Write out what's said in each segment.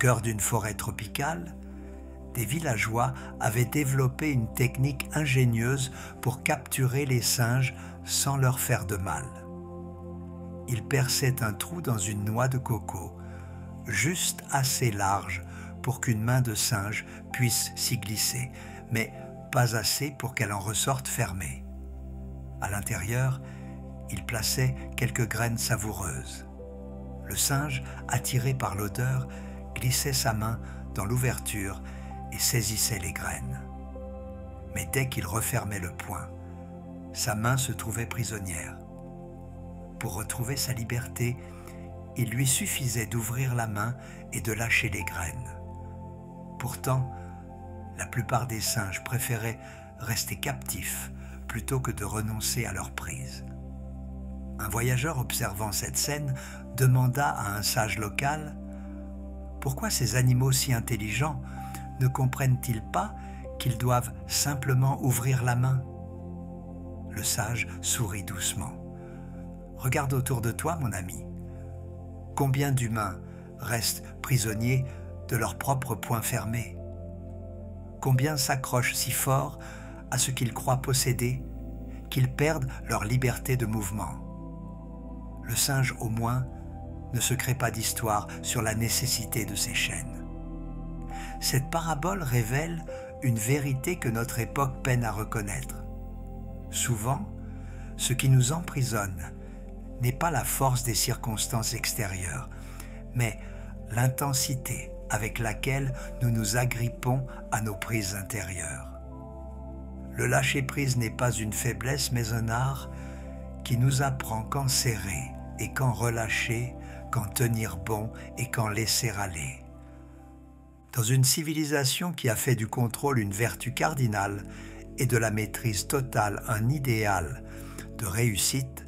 cœur d'une forêt tropicale, des villageois avaient développé une technique ingénieuse pour capturer les singes sans leur faire de mal. Ils perçaient un trou dans une noix de coco, juste assez large pour qu'une main de singe puisse s'y glisser, mais pas assez pour qu'elle en ressorte fermée. À l'intérieur, ils plaçaient quelques graines savoureuses. Le singe, attiré par l'odeur, glissait sa main dans l'ouverture et saisissait les graines. Mais dès qu'il refermait le poing, sa main se trouvait prisonnière. Pour retrouver sa liberté, il lui suffisait d'ouvrir la main et de lâcher les graines. Pourtant, la plupart des singes préféraient rester captifs plutôt que de renoncer à leur prise. Un voyageur observant cette scène demanda à un sage local « Pourquoi ces animaux si intelligents ne comprennent-ils pas qu'ils doivent simplement ouvrir la main ?» Le sage sourit doucement. « Regarde autour de toi, mon ami. Combien d'humains restent prisonniers de leur propre poing fermé? Combien s'accrochent si fort à ce qu'ils croient posséder qu'ils perdent leur liberté de mouvement? Le singe, au moins, ne se crée pas d'histoire sur la nécessité de ces chaînes. Cette parabole révèle une vérité que notre époque peine à reconnaître. Souvent, ce qui nous emprisonne n'est pas la force des circonstances extérieures, mais l'intensité avec laquelle nous nous agrippons à nos prises intérieures. Le lâcher-prise n'est pas une faiblesse, mais un art qui nous apprend quand serrer et quand relâcher, quand tenir bon et quand laisser aller. Dans une civilisation qui a fait du contrôle une vertu cardinale et de la maîtrise totale un idéal de réussite,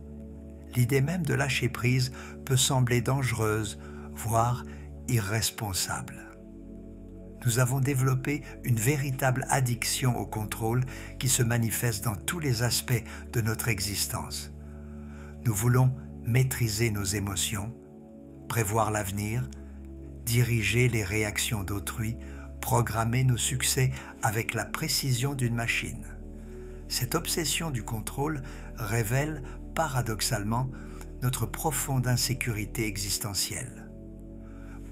l'idée même de lâcher prise peut sembler dangereuse, voire irresponsable. Nous avons développé une véritable addiction au contrôle qui se manifeste dans tous les aspects de notre existence. Nous voulons maîtriser nos émotions, prévoir l'avenir, diriger les réactions d'autrui, programmer nos succès avec la précision d'une machine. Cette obsession du contrôle révèle paradoxalement notre profonde insécurité existentielle.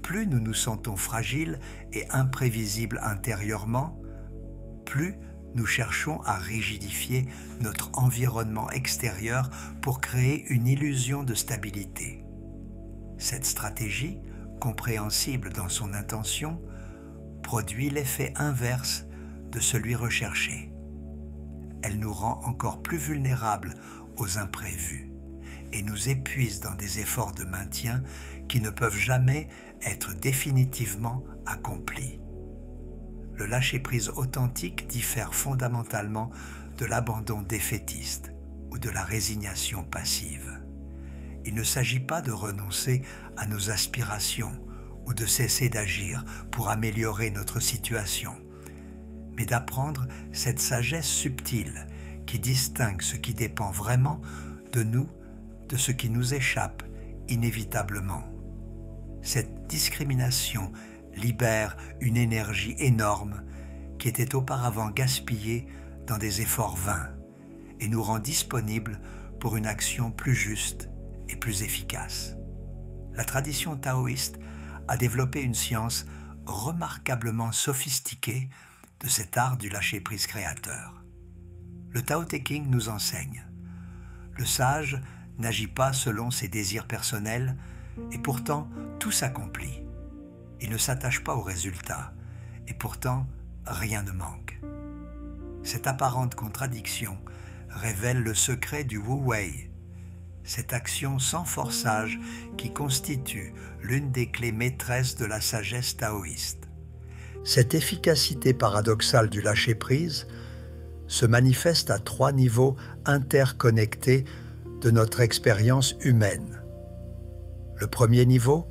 Plus nous nous sentons fragiles et imprévisibles intérieurement, plus nous cherchons à rigidifier notre environnement extérieur pour créer une illusion de stabilité. Cette stratégie, compréhensible dans son intention, produit l'effet inverse de celui recherché. Elle nous rend encore plus vulnérables aux imprévus et nous épuise dans des efforts de maintien qui ne peuvent jamais être définitivement accomplis. Le lâcher-prise authentique diffère fondamentalement de l'abandon défaitiste ou de la résignation passive. Il ne s'agit pas de renoncer à nos aspirations ou de cesser d'agir pour améliorer notre situation, mais d'apprendre cette sagesse subtile qui distingue ce qui dépend vraiment de nous de ce qui nous échappe inévitablement. Cette discrimination libère une énergie énorme qui était auparavant gaspillée dans des efforts vains et nous rend disponibles pour une action plus juste et plus efficace. La tradition taoïste a développé une science remarquablement sophistiquée de cet art du lâcher-prise créateur. Le Tao Te Ching nous enseigne. Le sage n'agit pas selon ses désirs personnels et pourtant tout s'accomplit. Il ne s'attache pas aux résultats et pourtant rien ne manque. Cette apparente contradiction révèle le secret du Wu Wei, cette action sans forçage qui constitue l'une des clés maîtresses de la sagesse taoïste. Cette efficacité paradoxale du lâcher-prise se manifeste à 3 niveaux interconnectés de notre expérience humaine. Le premier niveau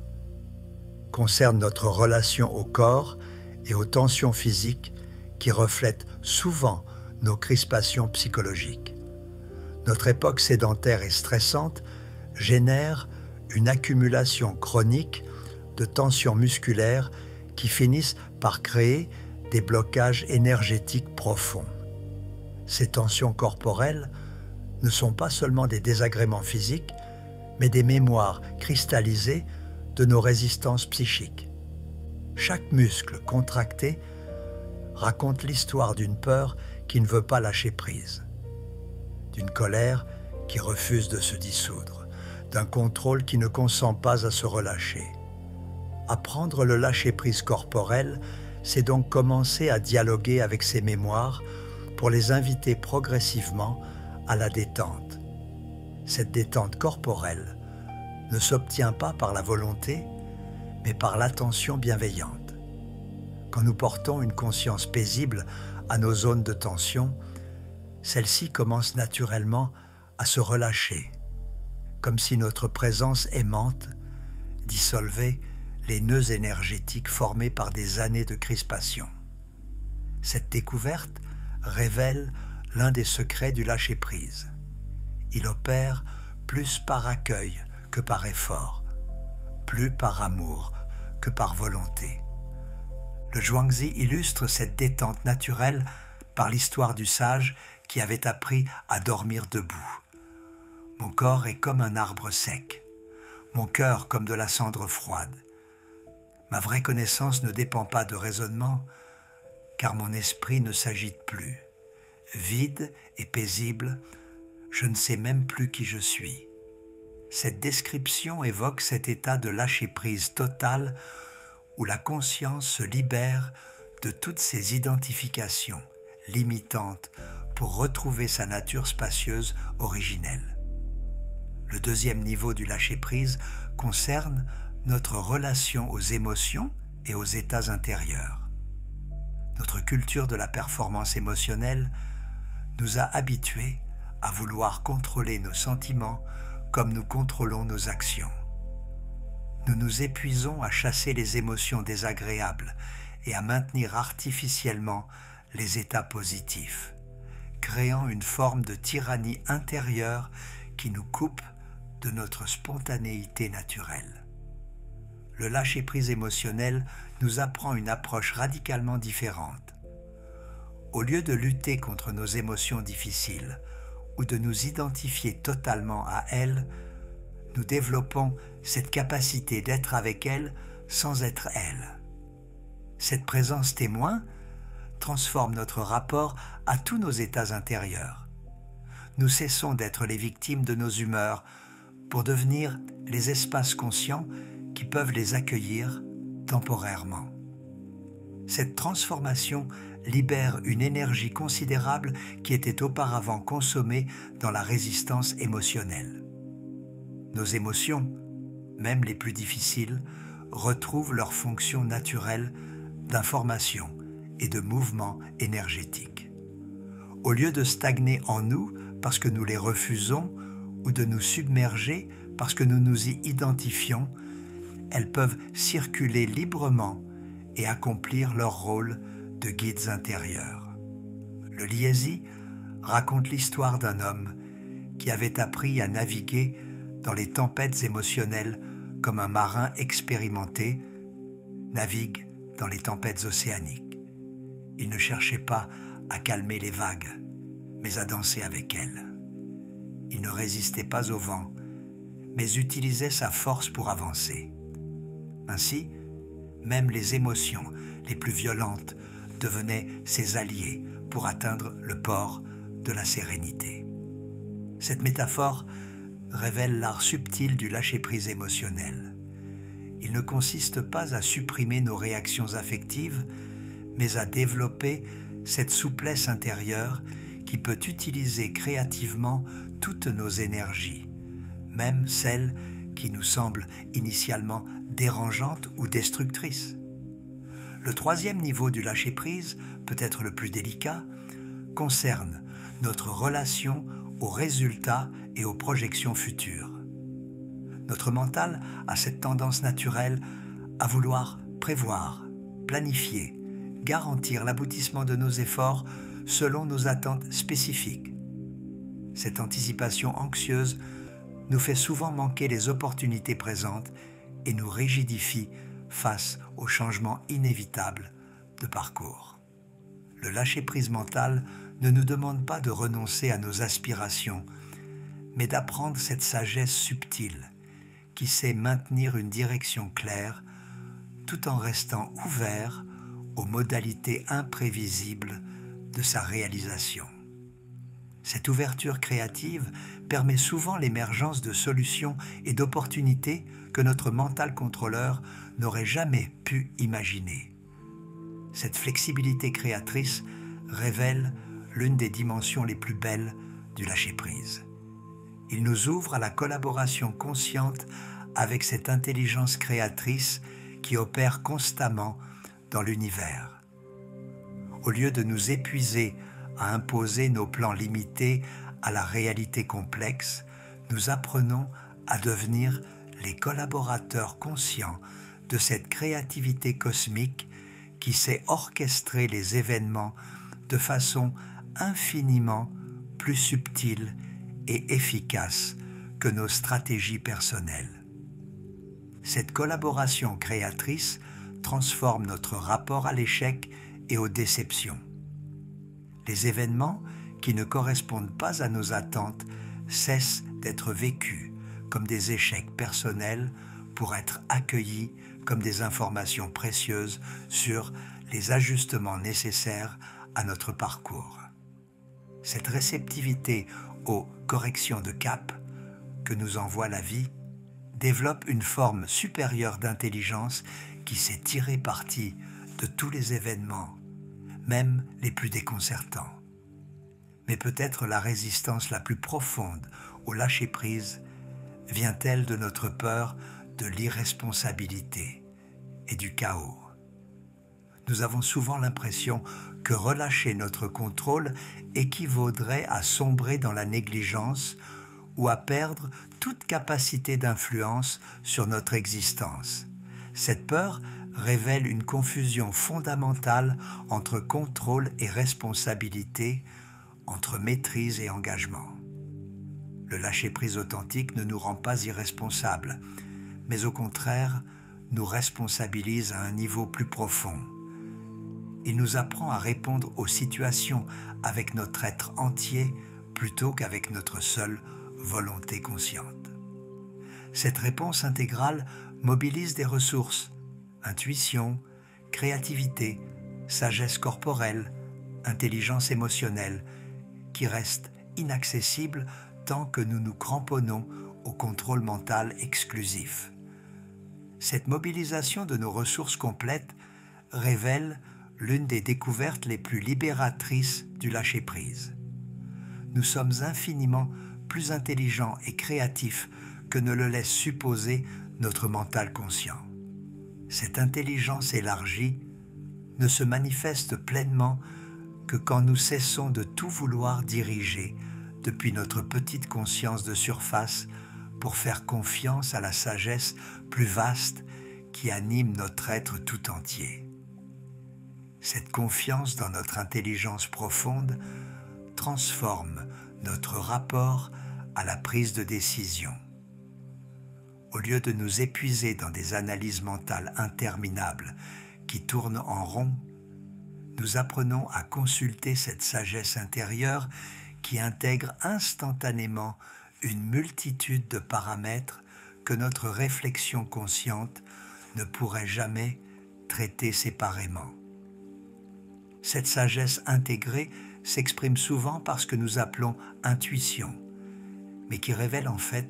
concerne notre relation au corps et aux tensions physiques qui reflètent souvent nos crispations psychologiques. Notre époque sédentaire et stressante génère une accumulation chronique de tensions musculaires qui finissent par créer des blocages énergétiques profonds. Ces tensions corporelles ne sont pas seulement des désagréments physiques, mais des mémoires cristallisées de nos résistances psychiques. Chaque muscle contracté raconte l'histoire d'une peur qui ne veut pas lâcher prise, d'une colère qui refuse de se dissoudre, d'un contrôle qui ne consent pas à se relâcher. Apprendre le lâcher-prise corporel, c'est donc commencer à dialoguer avec ces mémoires pour les inviter progressivement à la détente. Cette détente corporelle ne s'obtient pas par la volonté, mais par l'attention bienveillante. Quand nous portons une conscience paisible à nos zones de tension, celles-ci commencent naturellement à se relâcher, comme si notre présence aimante dissolvait les nœuds énergétiques formés par des années de crispation. Cette découverte révèle l'un des secrets du lâcher-prise. Il opère plus par accueil que par effort, plus par amour que par volonté. Le Zhuangzi illustre cette détente naturelle par l'histoire du sage qui avait appris à dormir debout. Mon corps est comme un arbre sec, mon cœur comme de la cendre froide. Ma vraie connaissance ne dépend pas de raisonnement, car mon esprit ne s'agite plus. Vide et paisible, je ne sais même plus qui je suis. Cette description évoque cet état de lâcher-prise total où la conscience se libère de toutes ses identifications limitantes pour retrouver sa nature spacieuse originelle. Le deuxième niveau du lâcher-prise concerne notre relation aux émotions et aux états intérieurs. Notre culture de la performance émotionnelle nous a habitués à vouloir contrôler nos sentiments comme nous contrôlons nos actions. Nous nous épuisons à chasser les émotions désagréables et à maintenir artificiellement les états positifs, créant une forme de tyrannie intérieure qui nous coupe de notre spontanéité naturelle. Le lâcher-prise émotionnel nous apprend une approche radicalement différente. Au lieu de lutter contre nos émotions difficiles ou de nous identifier totalement à elles, nous développons cette capacité d'être avec elles sans être elles. Cette présence témoin transforme notre rapport à tous nos états intérieurs. Nous cessons d'être les victimes de nos humeurs pour devenir les espaces conscients qui peuvent les accueillir temporairement. Cette transformation libère une énergie considérable qui était auparavant consommée dans la résistance émotionnelle. Nos émotions, même les plus difficiles, retrouvent leur fonction naturelle d'information et de mouvement énergétique. Au lieu de stagner en nous parce que nous les refusons ou de nous submerger parce que nous nous y identifions, elles peuvent circuler librement et accomplir leur rôle de guides intérieurs. Le Liezi raconte l'histoire d'un homme qui avait appris à naviguer dans les tempêtes émotionnelles comme un marin expérimenté navigue dans les tempêtes océaniques. Il ne cherchait pas à calmer les vagues, mais à danser avec elles. Il ne résistait pas au vent, mais utilisait sa force pour avancer. Ainsi, même les émotions les plus violentes devenaient ses alliés pour atteindre le port de la sérénité. Cette métaphore révèle l'art subtil du lâcher-prise émotionnel. Il ne consiste pas à supprimer nos réactions affectives, mais à développer cette souplesse intérieure qui peut utiliser créativement toutes nos énergies, même celles qui nous semblent initialement dérangeantes ou destructrices. Le troisième niveau du lâcher-prise, peut-être le plus délicat, concerne notre relation aux résultats et aux projections futures. Notre mental a cette tendance naturelle à vouloir prévoir, planifier, garantir l'aboutissement de nos efforts selon nos attentes spécifiques. Cette anticipation anxieuse nous fait souvent manquer les opportunités présentes et nous rigidifie face aux changements inévitables de parcours. Le lâcher-prise mental ne nous demande pas de renoncer à nos aspirations, mais d'apprendre cette sagesse subtile qui sait maintenir une direction claire tout en restant ouvert aux modalités imprévisibles de sa réalisation. Cette ouverture créative permet souvent l'émergence de solutions et d'opportunités que notre mental contrôleur n'aurait jamais pu imaginer. Cette flexibilité créatrice révèle l'une des dimensions les plus belles du lâcher-prise. Il nous ouvre à la collaboration consciente avec cette intelligence créatrice qui opère constamment dans l'univers. Au lieu de nous épuiser à imposer nos plans limités à la réalité complexe, nous apprenons à devenir les collaborateurs conscients de cette créativité cosmique qui sait orchestrer les événements de façon infiniment plus subtile et efficace que nos stratégies personnelles. Cette collaboration créatrice transforme notre rapport à l'échec et aux déceptions. Les événements qui ne correspondent pas à nos attentes cessent d'être vécus comme des échecs personnels pour être accueillis comme des informations précieuses sur les ajustements nécessaires à notre parcours. Cette réceptivité aux corrections de cap que nous envoie la vie développe une forme supérieure d'intelligence qui sait tirer parti de tous les événements, même les plus déconcertants. Mais peut-être la résistance la plus profonde au lâcher-prise vient-elle de notre peur de l'irresponsabilité et du chaos. Nous avons souvent l'impression que relâcher notre contrôle équivaudrait à sombrer dans la négligence ou à perdre toute capacité d'influence sur notre existence. Cette peur révèle une confusion fondamentale entre contrôle et responsabilité, entre maîtrise et engagement. Le lâcher-prise authentique ne nous rend pas irresponsables, mais au contraire, nous responsabilise à un niveau plus profond. Il nous apprend à répondre aux situations avec notre être entier plutôt qu'avec notre seule volonté consciente. Cette réponse intégrale mobilise des ressources, intuition, créativité, sagesse corporelle, intelligence émotionnelle, qui restent inaccessibles tant que nous nous cramponnons au contrôle mental exclusif. Cette mobilisation de nos ressources complètes révèle l'une des découvertes les plus libératrices du lâcher-prise. Nous sommes infiniment plus intelligents et créatifs que ne le laisse supposer notre mental conscient. Cette intelligence élargie ne se manifeste pleinement que quand nous cessons de tout vouloir diriger depuis notre petite conscience de surface pour faire confiance à la sagesse plus vaste qui anime notre être tout entier. Cette confiance dans notre intelligence profonde transforme notre rapport à la prise de décision. Au lieu de nous épuiser dans des analyses mentales interminables qui tournent en rond, nous apprenons à consulter cette sagesse intérieure qui intègre instantanément une multitude de paramètres que notre réflexion consciente ne pourrait jamais traiter séparément. Cette sagesse intégrée s'exprime souvent par ce que nous appelons intuition, mais qui révèle en fait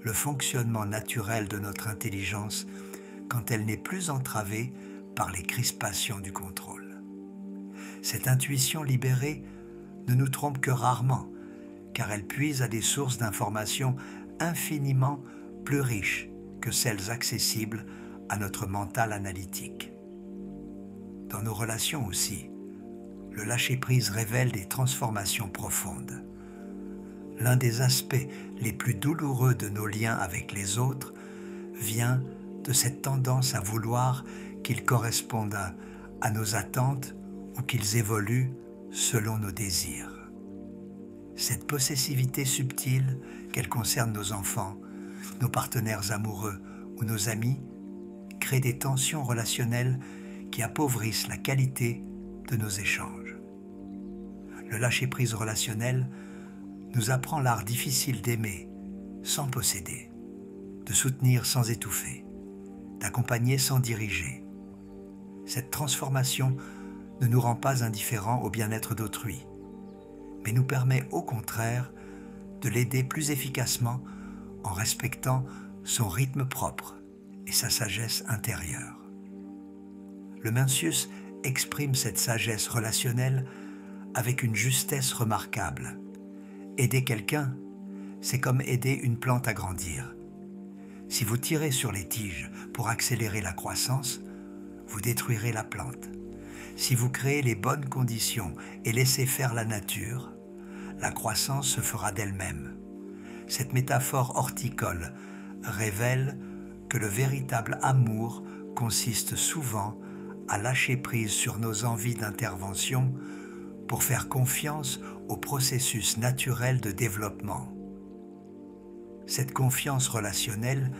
le fonctionnement naturel de notre intelligence quand elle n'est plus entravée par les crispations du contrôle. Cette intuition libérée ne nous trompe que rarement, car elle puise à des sources d'informations infiniment plus riches que celles accessibles à notre mental analytique. Dans nos relations aussi, le lâcher-prise révèle des transformations profondes. L'un des aspects les plus douloureux de nos liens avec les autres vient de cette tendance à vouloir qu'ils correspondent à nos attentes ou qu'ils évoluent selon nos désirs. Cette possessivité subtile, qu'elle concerne nos enfants, nos partenaires amoureux ou nos amis, crée des tensions relationnelles qui appauvrissent la qualité de nos échanges. Le lâcher-prise relationnel nous apprend l'art difficile d'aimer sans posséder, de soutenir sans étouffer, d'accompagner sans diriger. Cette transformation ne nous rend pas indifférents au bien-être d'autrui, mais nous permet au contraire de l'aider plus efficacement en respectant son rythme propre et sa sagesse intérieure. Le Mencius exprime cette sagesse relationnelle avec une justesse remarquable. Aider quelqu'un, c'est comme aider une plante à grandir. Si vous tirez sur les tiges pour accélérer la croissance, vous détruirez la plante. Si vous créez les bonnes conditions et laissez faire la nature, la croissance se fera d'elle-même. Cette métaphore horticole révèle que le véritable amour consiste souvent à lâcher prise sur nos envies d'intervention pour faire confiance au processus naturel de développement. Cette confiance relationnelle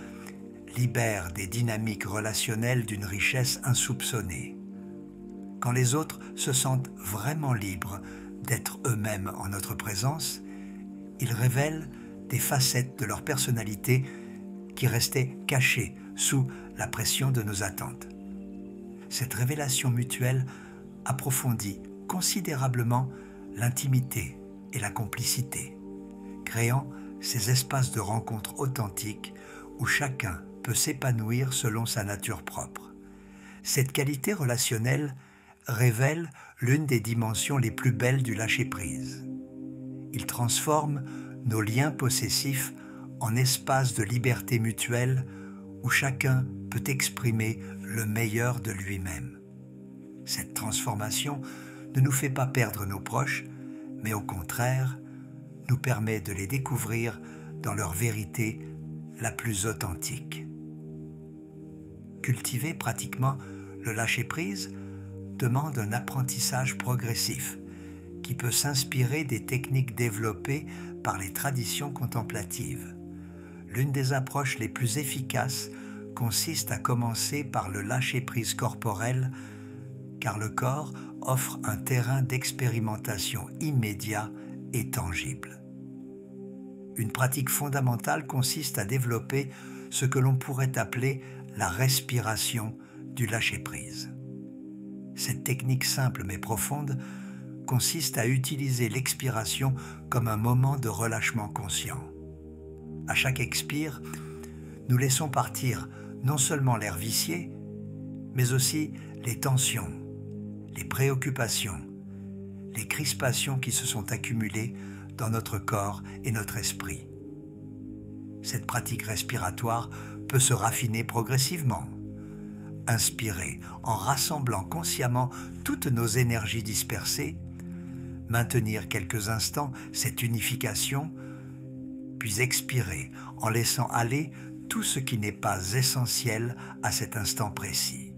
libère des dynamiques relationnelles d'une richesse insoupçonnée. Quand les autres se sentent vraiment libres d'être eux-mêmes en notre présence, ils révèlent des facettes de leur personnalité qui restaient cachées sous la pression de nos attentes. Cette révélation mutuelle approfondit considérablement l'intimité et la complicité, créant ces espaces de rencontre authentiques où chacun peut s'épanouir selon sa nature propre. Cette qualité relationnelle révèle l'une des dimensions les plus belles du lâcher-prise. Il transforme nos liens possessifs en espaces de liberté mutuelle où chacun peut exprimer le meilleur de lui-même. Cette transformation ne nous fait pas perdre nos proches, mais au contraire, nous permet de les découvrir dans leur vérité la plus authentique. Cultiver pratiquement le lâcher-prise demande un apprentissage progressif qui peut s'inspirer des techniques développées par les traditions contemplatives. L'une des approches les plus efficaces consiste à commencer par le lâcher-prise corporel, car le corps offre un terrain d'expérimentation immédiat et tangible. Une pratique fondamentale consiste à développer ce que l'on pourrait appeler la respiration du lâcher-prise. Cette technique simple mais profonde consiste à utiliser l'expiration comme un moment de relâchement conscient. À chaque expire, nous laissons partir non seulement l'air vicié, mais aussi les tensions, les préoccupations, les crispations qui se sont accumulées dans notre corps et notre esprit. Cette pratique respiratoire peut se raffiner progressivement. Inspirer en rassemblant consciemment toutes nos énergies dispersées, maintenir quelques instants cette unification, puis expirer en laissant aller tout ce qui n'est pas essentiel à cet instant précis.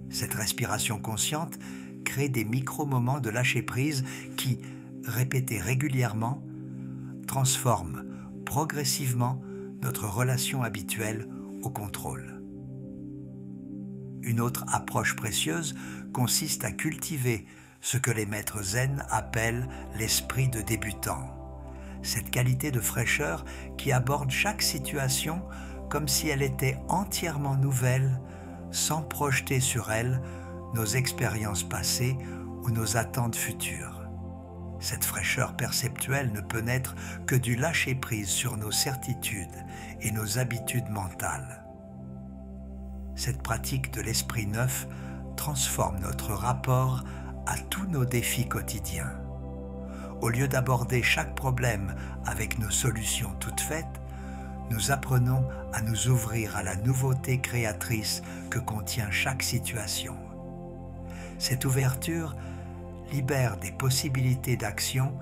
Cette respiration consciente crée des micro-moments de lâcher-prise qui, répétés régulièrement, transforment progressivement notre relation habituelle au contrôle. Une autre approche précieuse consiste à cultiver ce que les maîtres zen appellent l'esprit de débutant. Cette qualité de fraîcheur qui aborde chaque situation comme si elle était entièrement nouvelle, sans projeter sur elle nos expériences passées ou nos attentes futures. Cette fraîcheur perceptuelle ne peut naître que du lâcher-prise sur nos certitudes et nos habitudes mentales. Cette pratique de l'esprit neuf transforme notre rapport à tous nos défis quotidiens. Au lieu d'aborder chaque problème avec nos solutions toutes faites, nous apprenons à nous ouvrir à la nouveauté créatrice que contient chaque situation. Cette ouverture libère des possibilités d'action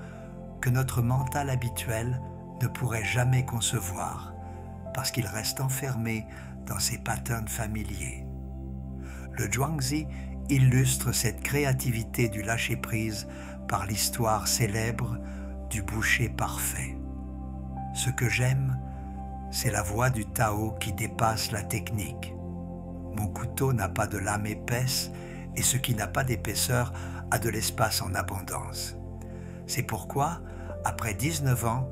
que notre mental habituel ne pourrait jamais concevoir, parce qu'il reste enfermé dans ses patterns familiers. Le Zhuangzi illustre cette créativité du lâcher-prise par l'histoire célèbre du boucher parfait. Ce que j'aime, c'est la voie du Tao qui dépasse la technique. Mon couteau n'a pas de lame épaisse et ce qui n'a pas d'épaisseur a de l'espace en abondance. C'est pourquoi, après 19 ans,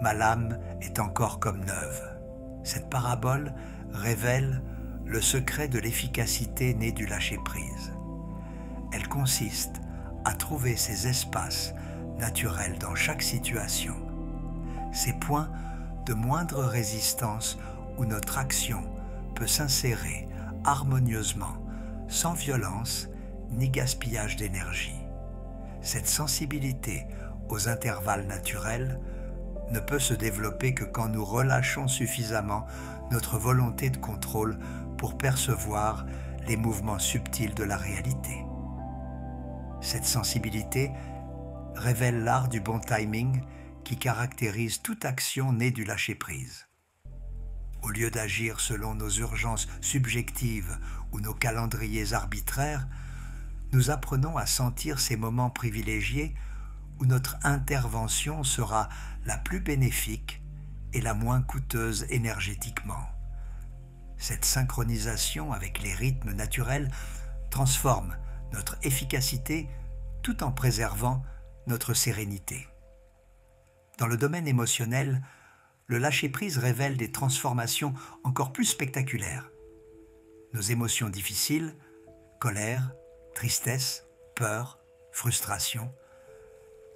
ma lame est encore comme neuve. Cette parabole révèle le secret de l'efficacité née du lâcher-prise. Elle consiste à trouver ces espaces naturels dans chaque situation, ces points de moindre résistance où notre action peut s'insérer harmonieusement, sans violence ni gaspillage d'énergie. Cette sensibilité aux intervalles naturels ne peut se développer que quand nous relâchons suffisamment notre volonté de contrôle pour percevoir les mouvements subtils de la réalité. Cette sensibilité révèle l'art du bon timing qui caractérise toute action née du lâcher-prise. Au lieu d'agir selon nos urgences subjectives ou nos calendriers arbitraires, nous apprenons à sentir ces moments privilégiés où notre intervention sera la plus bénéfique et la moins coûteuse énergétiquement. Cette synchronisation avec les rythmes naturels transforme notre efficacité tout en préservant notre sérénité. Dans le domaine émotionnel, le lâcher-prise révèle des transformations encore plus spectaculaires. Nos émotions difficiles, colère, tristesse, peur, frustration,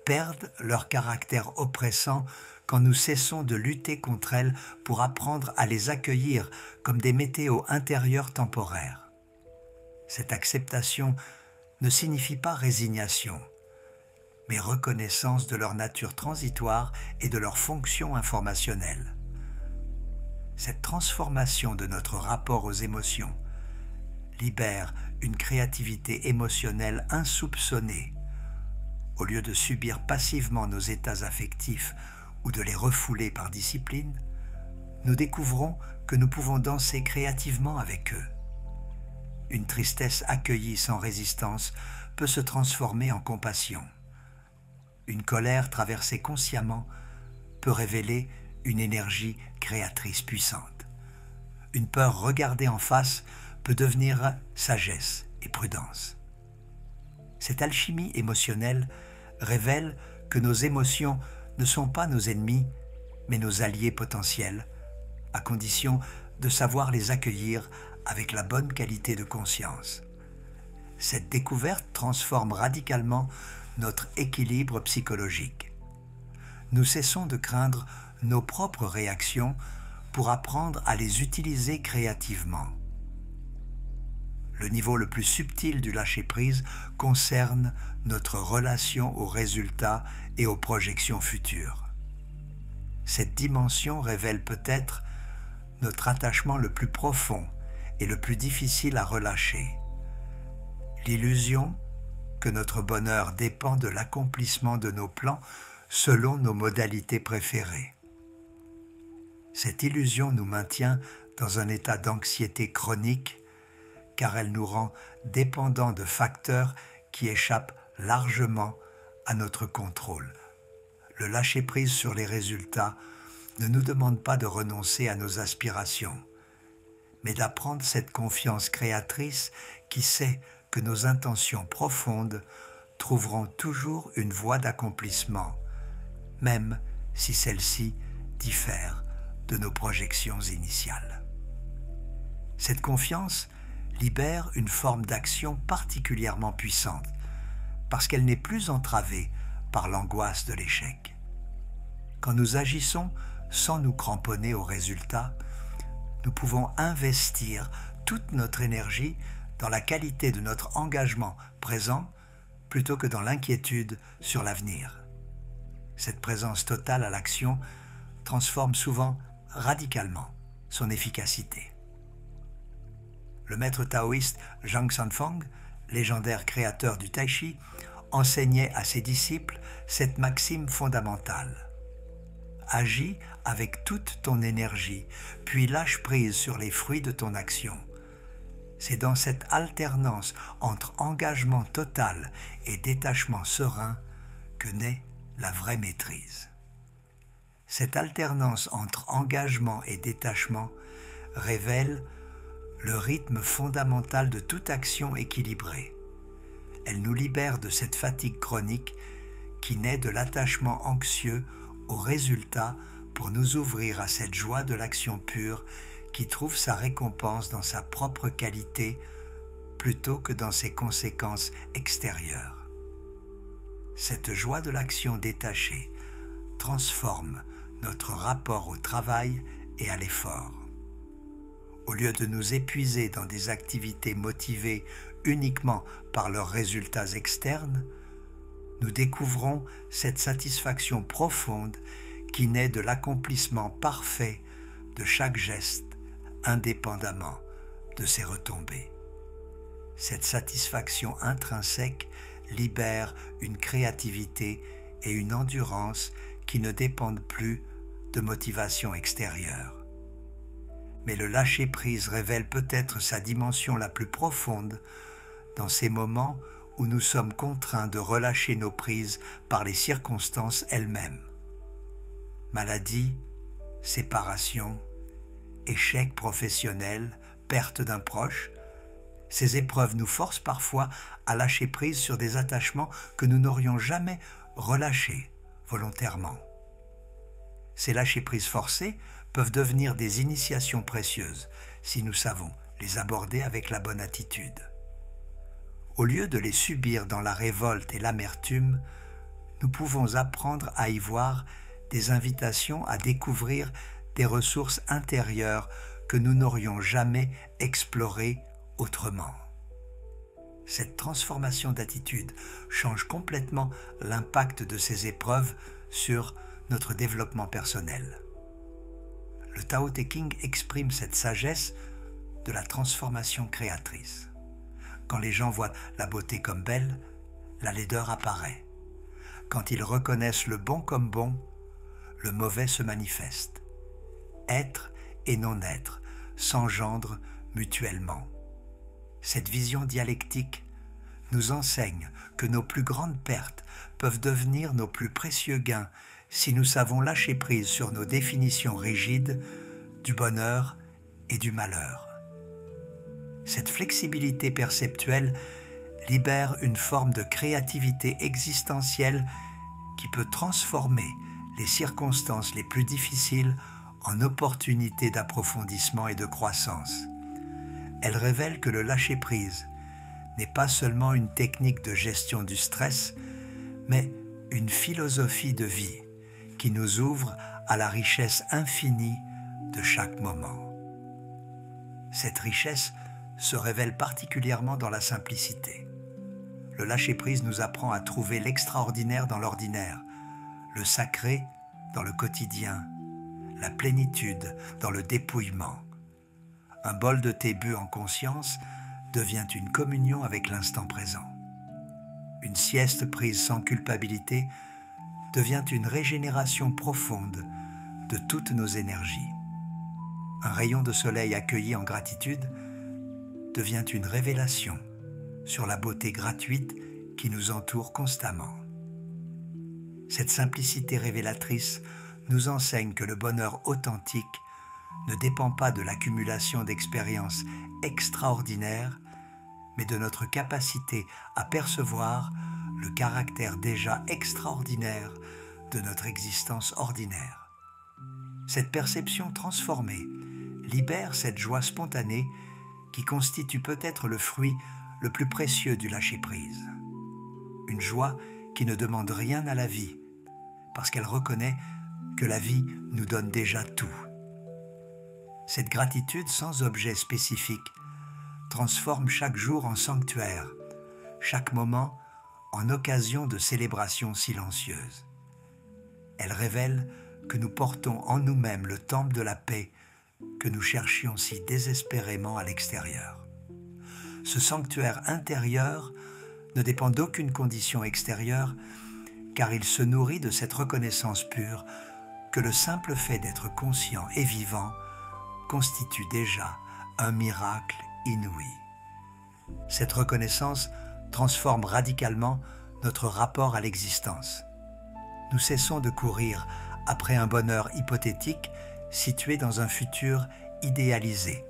perdent leur caractère oppressant quand nous cessons de lutter contre elles pour apprendre à les accueillir comme des météos intérieurs temporaires. Cette acceptation ne signifie pas résignation, mais reconnaissance de leur nature transitoire et de leur fonction informationnelle. Cette transformation de notre rapport aux émotions libère une créativité émotionnelle insoupçonnée. Au lieu de subir passivement nos états affectifs ou de les refouler par discipline, nous découvrons que nous pouvons danser créativement avec eux. Une tristesse accueillie sans résistance peut se transformer en compassion. Une colère traversée consciemment peut révéler une énergie créatrice puissante. Une peur regardée en face peut devenir sagesse et prudence. Cette alchimie émotionnelle révèle que nos émotions ne sont pas nos ennemis, mais nos alliés potentiels, à condition de savoir les accueillir avec la bonne qualité de conscience. Cette découverte transforme radicalement notre équilibre psychologique. Nous cessons de craindre nos propres réactions pour apprendre à les utiliser créativement. Le niveau le plus subtil du lâcher-prise concerne notre relation aux résultats et aux projections futures. Cette dimension révèle peut-être notre attachement le plus profond et le plus difficile à relâcher. L'illusion que notre bonheur dépend de l'accomplissement de nos plans selon nos modalités préférées. Cette illusion nous maintient dans un état d'anxiété chronique car elle nous rend dépendants de facteurs qui échappent largement à notre contrôle. Le lâcher-prise sur les résultats ne nous demande pas de renoncer à nos aspirations, mais d'apprendre cette confiance créatrice qui sait que nos intentions profondes trouveront toujours une voie d'accomplissement, même si celle-ci diffère de nos projections initiales. Cette confiance libère une forme d'action particulièrement puissante, parce qu'elle n'est plus entravée par l'angoisse de l'échec. Quand nous agissons sans nous cramponner aux résultats, nous pouvons investir toute notre énergie dans la qualité de notre engagement présent plutôt que dans l'inquiétude sur l'avenir. Cette présence totale à l'action transforme souvent radicalement son efficacité. Le maître taoïste Zhang Sanfeng, légendaire créateur du Tai Chi, enseignait à ses disciples cette maxime fondamentale. Agis avec toute ton énergie, puis lâche prise sur les fruits de ton action. C'est dans cette alternance entre engagement total et détachement serein que naît la vraie maîtrise. Cette alternance entre engagement et détachement révèle le rythme fondamental de toute action équilibrée. Elle nous libère de cette fatigue chronique qui naît de l'attachement anxieux au résultat pour nous ouvrir à cette joie de l'action pure qui trouve sa récompense dans sa propre qualité plutôt que dans ses conséquences extérieures. Cette joie de l'action détachée transforme notre rapport au travail et à l'effort. Au lieu de nous épuiser dans des activités motivées uniquement par leurs résultats externes, nous découvrons cette satisfaction profonde qui naît de l'accomplissement parfait de chaque geste, indépendamment de ses retombées. Cette satisfaction intrinsèque libère une créativité et une endurance qui ne dépendent plus de motivation extérieure. Mais le lâcher-prise révèle peut-être sa dimension la plus profonde dans ces moments où nous sommes contraints de relâcher nos prises par les circonstances elles-mêmes. Maladie, séparation, échec professionnel, perte d'un proche, ces épreuves nous forcent parfois à lâcher prise sur des attachements que nous n'aurions jamais relâchés volontairement. Ces lâcher-prises forcées peuvent devenir des initiations précieuses si nous savons les aborder avec la bonne attitude. Au lieu de les subir dans la révolte et l'amertume, nous pouvons apprendre à y voir des invitations à découvrir des ressources intérieures que nous n'aurions jamais explorées autrement. Cette transformation d'attitude change complètement l'impact de ces épreuves sur notre développement personnel. Le Tao Te Ching exprime cette sagesse de la transformation créatrice. Quand les gens voient la beauté comme belle, la laideur apparaît. Quand ils reconnaissent le bon comme bon, le mauvais se manifeste. Être et non-être s'engendrent mutuellement. Cette vision dialectique nous enseigne que nos plus grandes pertes peuvent devenir nos plus précieux gains si nous savons lâcher prise sur nos définitions rigides du bonheur et du malheur. Cette flexibilité perceptuelle libère une forme de créativité existentielle qui peut transformer les circonstances les plus difficiles en opportunités d'approfondissement et de croissance. Elle révèle que le lâcher-prise n'est pas seulement une technique de gestion du stress, mais une philosophie de vie qui nous ouvre à la richesse infinie de chaque moment. Cette richesse se révèle particulièrement dans la simplicité. Le lâcher-prise nous apprend à trouver l'extraordinaire dans l'ordinaire, le sacré dans le quotidien, la plénitude dans le dépouillement. Un bol de thé bu en conscience devient une communion avec l'instant présent. Une sieste prise sans culpabilité devient une régénération profonde de toutes nos énergies. Un rayon de soleil accueilli en gratitude devient une révélation sur la beauté gratuite qui nous entoure constamment. Cette simplicité révélatrice nous enseigne que le bonheur authentique ne dépend pas de l'accumulation d'expériences extraordinaires, mais de notre capacité à percevoir le caractère déjà extraordinaire de notre existence ordinaire. Cette perception transformée libère cette joie spontanée qui constitue peut-être le fruit le plus précieux du lâcher-prise. Une joie qui ne demande rien à la vie, parce qu'elle reconnaît que la vie nous donne déjà tout. Cette gratitude sans objet spécifique transforme chaque jour en sanctuaire, chaque moment en occasion de célébration silencieuse. Elle révèle que nous portons en nous-mêmes le temple de la paix que nous cherchions si désespérément à l'extérieur. Ce sanctuaire intérieur ne dépend d'aucune condition extérieure, car il se nourrit de cette reconnaissance pure que le simple fait d'être conscient et vivant constitue déjà un miracle inouï. Cette reconnaissance transforme radicalement notre rapport à l'existence. Nous cessons de courir après un bonheur hypothétique situé dans un futur idéalisé,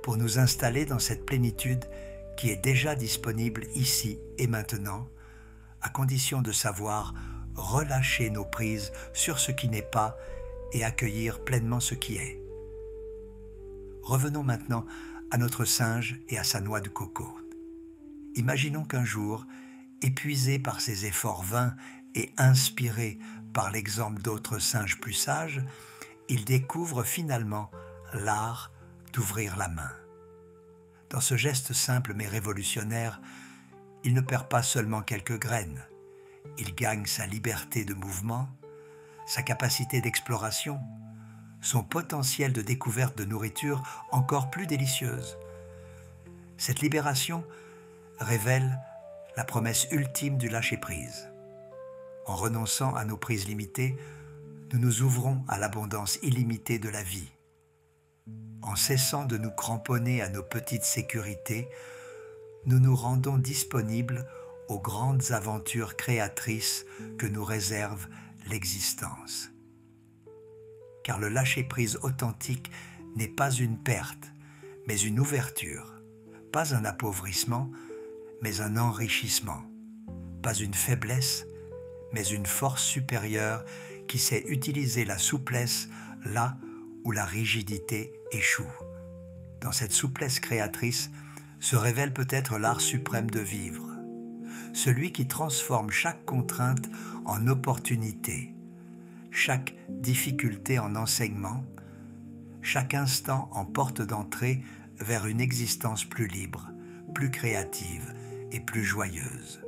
pour nous installer dans cette plénitude qui est déjà disponible ici et maintenant, à condition de savoir relâcher nos prises sur ce qui n'est pas et accueillir pleinement ce qui est. Revenons maintenant à notre singe et à sa noix de coco. Imaginons qu'un jour, épuisé par ses efforts vains et inspiré par l'exemple d'autres singes plus sages, il découvre finalement l'art d'ouvrir la main. Dans ce geste simple mais révolutionnaire, il ne perd pas seulement quelques graines, il gagne sa liberté de mouvement, sa capacité d'exploration, son potentiel de découverte de nourriture encore plus délicieuse. Cette libération révèle la promesse ultime du lâcher-prise. En renonçant à nos prises limitées, nous nous ouvrons à l'abondance illimitée de la vie. En cessant de nous cramponner à nos petites sécurités, nous nous rendons disponibles aux grandes aventures créatrices que nous réserve l'existence. Car le lâcher-prise authentique n'est pas une perte, mais une ouverture, pas un appauvrissement, mais un enrichissement, pas une faiblesse, mais une force supérieure qui sait utiliser la souplesse là où la rigidité échoue. Dans cette souplesse créatrice se révèle peut-être l'art suprême de vivre, celui qui transforme chaque contrainte en opportunité, chaque difficulté en enseignement, chaque instant en porte d'entrée vers une existence plus libre, plus créative et plus joyeuse.